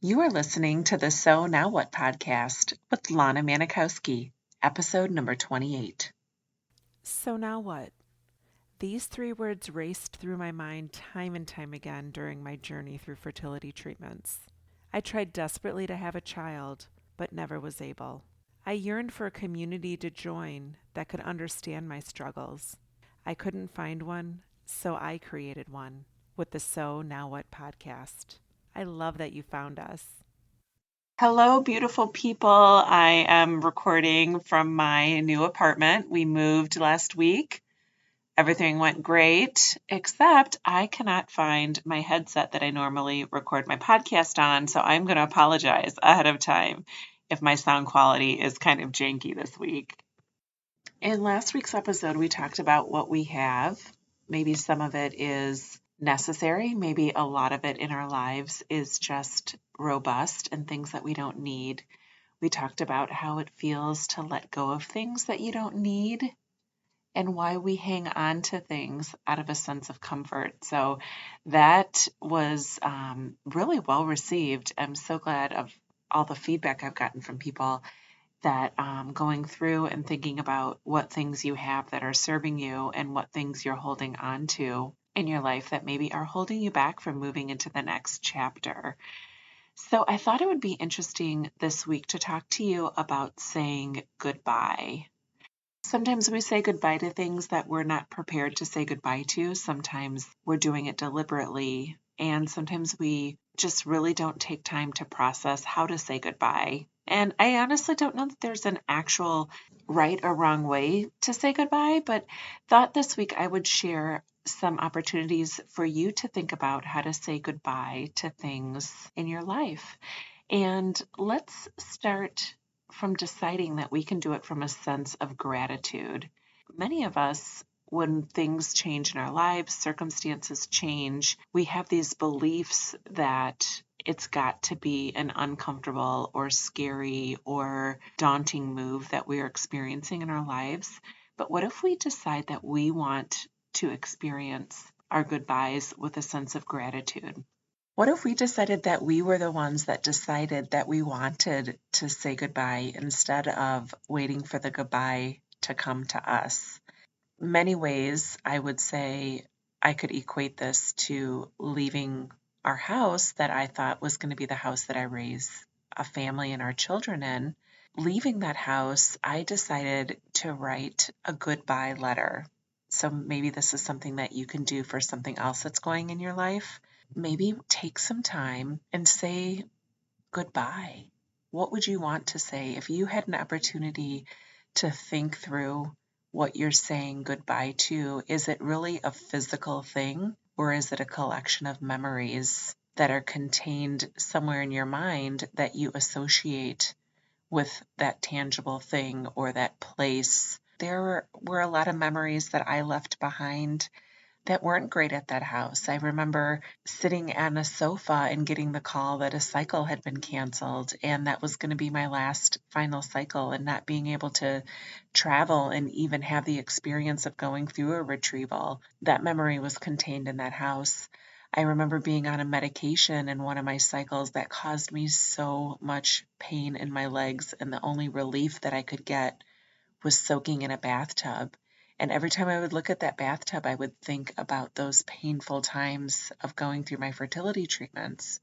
You are listening to the So Now What podcast with Lana Manikowski, episode number 28. So now what? These three words raced through my mind time and time again during my journey through fertility treatments. I tried desperately to have a child, but never was able. I yearned for a community to join that could understand my struggles. I couldn't find one, so I created one with the So Now What podcast. I love that you found us. Hello, beautiful people. I am recording from my new apartment. We moved last week. Everything went great, except I cannot find my headset that I normally record my podcast on, so I'm going to apologize ahead of time if my sound quality is kind of janky this week. In last week's episode, we talked about what we have. Maybe some of it is necessary. Maybe a lot of it in our lives is just robust and things that we don't need. We talked about how it feels to let go of things that you don't need and why we hang on to things out of a sense of comfort. So that was really well received. I'm so glad of all the feedback I've gotten from people that going through and thinking about what things you have that are serving you and what things you're holding on to in your life that maybe are holding you back from moving into the next chapter. So I thought it would be interesting this week to talk to you about saying goodbye. Sometimes we say goodbye to things that we're not prepared to say goodbye to. Sometimes we're doing it deliberately, and sometimes we just really don't take time to process how to say goodbye. And I honestly don't know that there's an actual right or wrong way to say goodbye, but thought this week I would share some opportunities for you to think about how to say goodbye to things in your life. And let's start from deciding that we can do it from a sense of gratitude. Many of us, when things change in our lives, circumstances change, we have these beliefs that it's got to be an uncomfortable or scary or daunting move that we're experiencing in our lives. But what if we decide that we want to experience our goodbyes with a sense of gratitude? What if we decided that we were the ones that decided that we wanted to say goodbye instead of waiting for the goodbye to come to us? Many ways, I would say I could equate this to leaving our house that I thought was going to be the house that I raise a family and our children in. Leaving that house, I decided to write a goodbye letter. So maybe this is something that you can do for something else that's going in your life. Maybe take some time and say goodbye. What would you want to say if you had an opportunity to think through what you're saying goodbye to? Is it really a physical thing, or is it a collection of memories that are contained somewhere in your mind that you associate with that tangible thing or that place? There were a lot of memories that I left behind that weren't great at that house. I remember sitting on a sofa and getting the call that a cycle had been canceled, and that was going to be my last final cycle, and not being able to travel and even have the experience of going through a retrieval. That memory was contained in that house. I remember being on a medication in one of my cycles that caused me so much pain in my legs, and the only relief that I could get was soaking in a bathtub. And every time I would look at that bathtub, I would think about those painful times of going through my fertility treatments.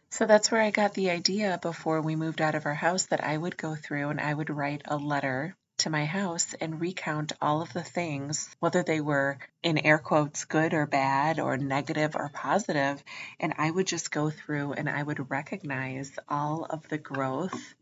So that's where I got the idea before we moved out of our house that I would go through and I would write a letter to my house and recount all of the things, whether they were in air quotes good or bad or negative or positive, and I would just go through and I would recognize all of the growth,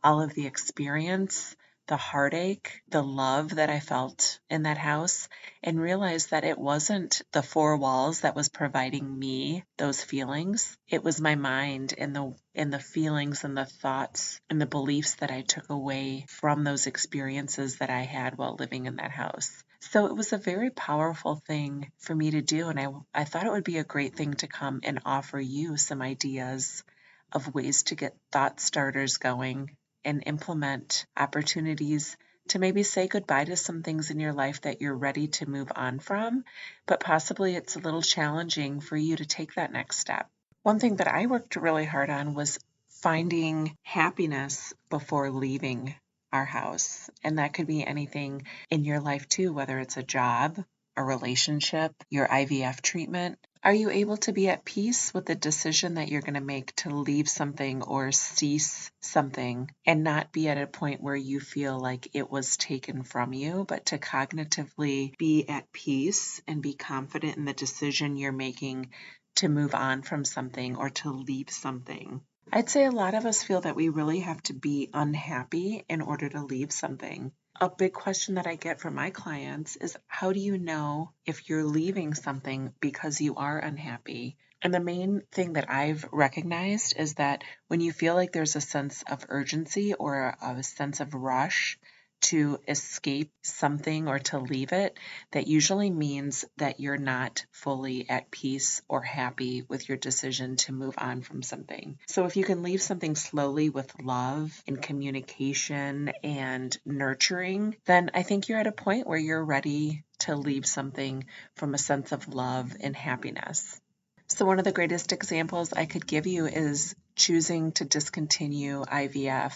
all of the experience, the heartache, the love that I felt in that house, and realized that it wasn't the four walls that was providing me those feelings. It was my mind and the feelings and the thoughts and the beliefs that I took away from those experiences that I had while living in that house. So it was a very powerful thing for me to do, and I thought it would be a great thing to come and offer you some ideas of ways to get thought starters going and implement opportunities to maybe say goodbye to some things in your life that you're ready to move on from, but possibly it's a little challenging for you to take that next step. One thing that I worked really hard on was finding happiness before leaving our house. And that could be anything in your life too, whether it's a job, a relationship, your IVF treatment. Are you able to be at peace with the decision that you're going to make to leave something or cease something and not be at a point where you feel like it was taken from you, but to cognitively be at peace and be confident in the decision you're making to move on from something or to leave something? I'd say a lot of us feel that we really have to be unhappy in order to leave something. A big question that I get from my clients is, how do you know if you're leaving something because you are unhappy? And the main thing that I've recognized is that when you feel like there's a sense of urgency or a sense of rush to escape something or to leave it, that usually means that you're not fully at peace or happy with your decision to move on from something. So if you can leave something slowly with love and communication and nurturing, then I think you're at a point where you're ready to leave something from a sense of love and happiness. So one of the greatest examples I could give you is choosing to discontinue IVF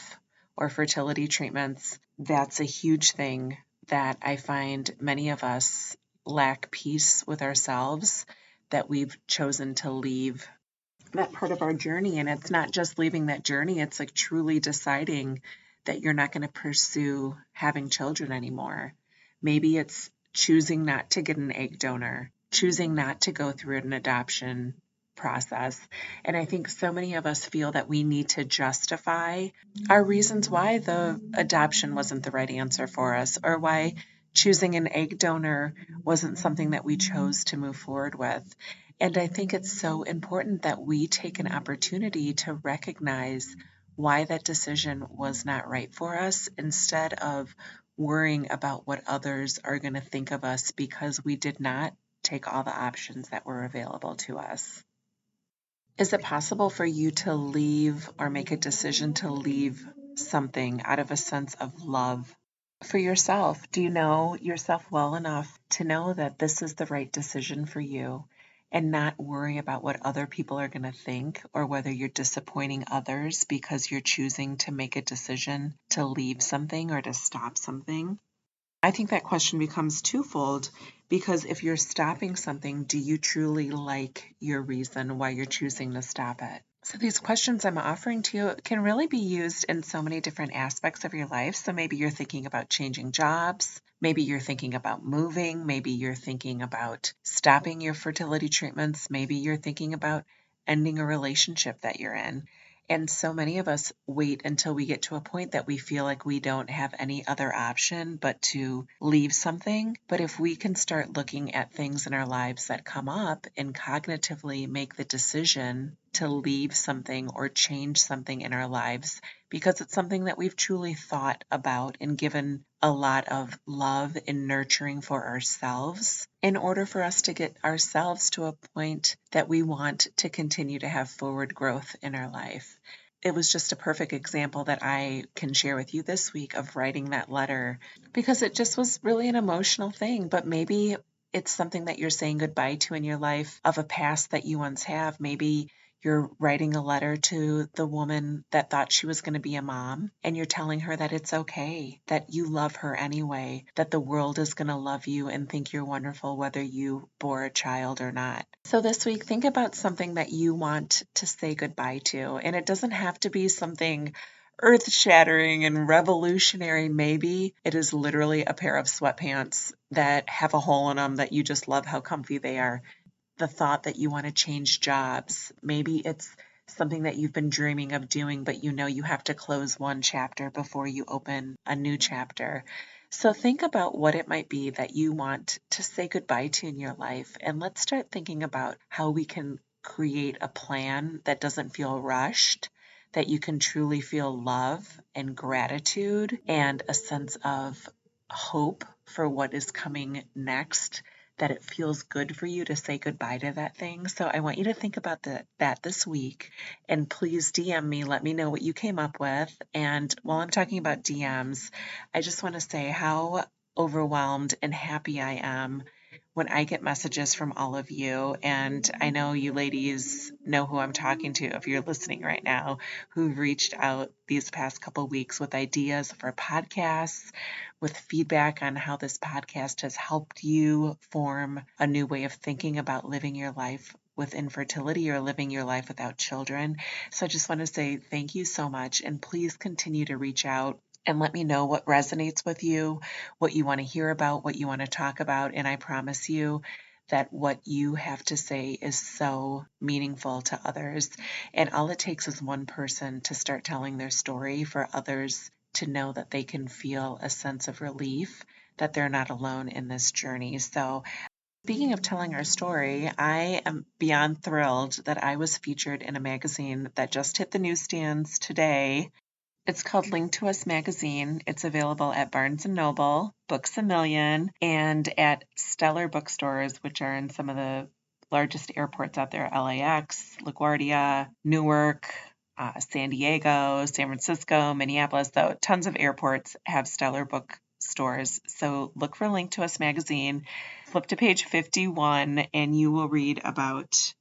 or fertility treatments. That's a huge thing that I find many of us lack peace with ourselves, that we've chosen to leave that part of our journey. And it's not just leaving that journey, it's like truly deciding that you're not going to pursue having children anymore. Maybe it's choosing not to get an egg donor, choosing not to go through an adoption process. And I think so many of us feel that we need to justify our reasons why the adoption wasn't the right answer for us, or why choosing an egg donor wasn't something that we chose to move forward with. And I think it's so important that we take an opportunity to recognize why that decision was not right for us instead of worrying about what others are going to think of us because we did not take all the options that were available to us. Is it possible for you to leave or make a decision to leave something out of a sense of love for yourself? Do you know yourself well enough to know that this is the right decision for you and not worry about what other people are going to think or whether you're disappointing others because you're choosing to make a decision to leave something or to stop something? I think that question becomes twofold, because if you're stopping something, do you truly like your reason why you're choosing to stop it? So these questions I'm offering to you can really be used in so many different aspects of your life. So maybe you're thinking about changing jobs. Maybe you're thinking about moving. Maybe you're thinking about stopping your fertility treatments. Maybe you're thinking about ending a relationship that you're in. And so many of us wait until we get to a point that we feel like we don't have any other option but to leave something. But if we can start looking at things in our lives that come up and cognitively make the decision to leave something or change something in our lives because it's something that we've truly thought about and given a lot of love and nurturing for ourselves, in order for us to get ourselves to a point that we want to continue to have forward growth in our life. It was just a perfect example that I can share with you this week of writing that letter, because it just was really an emotional thing. But maybe it's something that you're saying goodbye to in your life, of a past that you once have. Maybe you're writing a letter to the woman that thought she was going to be a mom, and you're telling her that it's okay, that you love her anyway, that the world is going to love you and think you're wonderful whether you bore a child or not. So this week, think about something that you want to say goodbye to, and it doesn't have to be something earth shattering and revolutionary. Maybe it is literally a pair of sweatpants that have a hole in them that you just love how comfy they are. The thought that you want to change jobs. Maybe it's something that you've been dreaming of doing, but you know you have to close one chapter before you open a new chapter. So think about what it might be that you want to say goodbye to in your life. And let's start thinking about how we can create a plan that doesn't feel rushed, that you can truly feel love and gratitude and a sense of hope for what is coming next, that it feels good for you to say goodbye to that thing. So I want you to think about that this week, and please DM me, let me know what you came up with. And while I'm talking about DMs, I just want to say how overwhelmed and happy I am when I get messages from all of you, and I know you ladies know who I'm talking to if you're listening right now, who've reached out these past couple weeks with ideas for podcasts, with feedback on how this podcast has helped you form a new way of thinking about living your life with infertility or living your life without children. So I just want to say thank you so much, and please continue to reach out and let me know what resonates with you, what you want to hear about, what you want to talk about. And I promise you that what you have to say is so meaningful to others. And all it takes is one person to start telling their story for others to know that they can feel a sense of relief that they're not alone in this journey. So, speaking of telling our story, I am beyond thrilled that I was featured in a magazine that just hit the newsstands today. It's called Link to Us Magazine. It's available at Barnes& Noble, Books A Million, and at Stellar bookstores, which are in some of the largest airports out there: LAX, LaGuardia, Newark, San Diego, San Francisco, Minneapolis. So tons of airports have Stellar bookstores. So look for Link to Us Magazine. Flip to page 51, and you will read about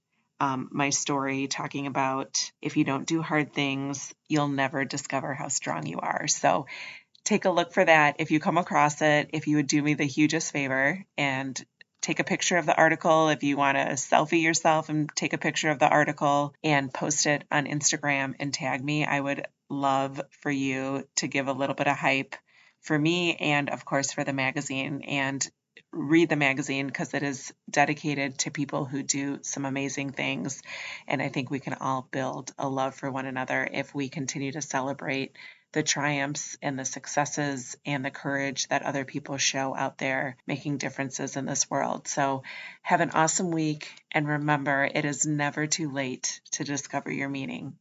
my story, talking about if you don't do hard things, you'll never discover how strong you are. So take a look for that. If you come across it, if you would do me the hugest favor and take a picture of the article, if you want to selfie yourself and take a picture of the article and post it on Instagram and tag me, I would love for you to give a little bit of hype for me and, of course, for the magazine. And read the magazine because it is dedicated to people who do some amazing things. And I think we can all build a love for one another if we continue to celebrate the triumphs and the successes and the courage that other people show out there making differences in this world. So have an awesome week. And remember, it is never too late to discover your meaning.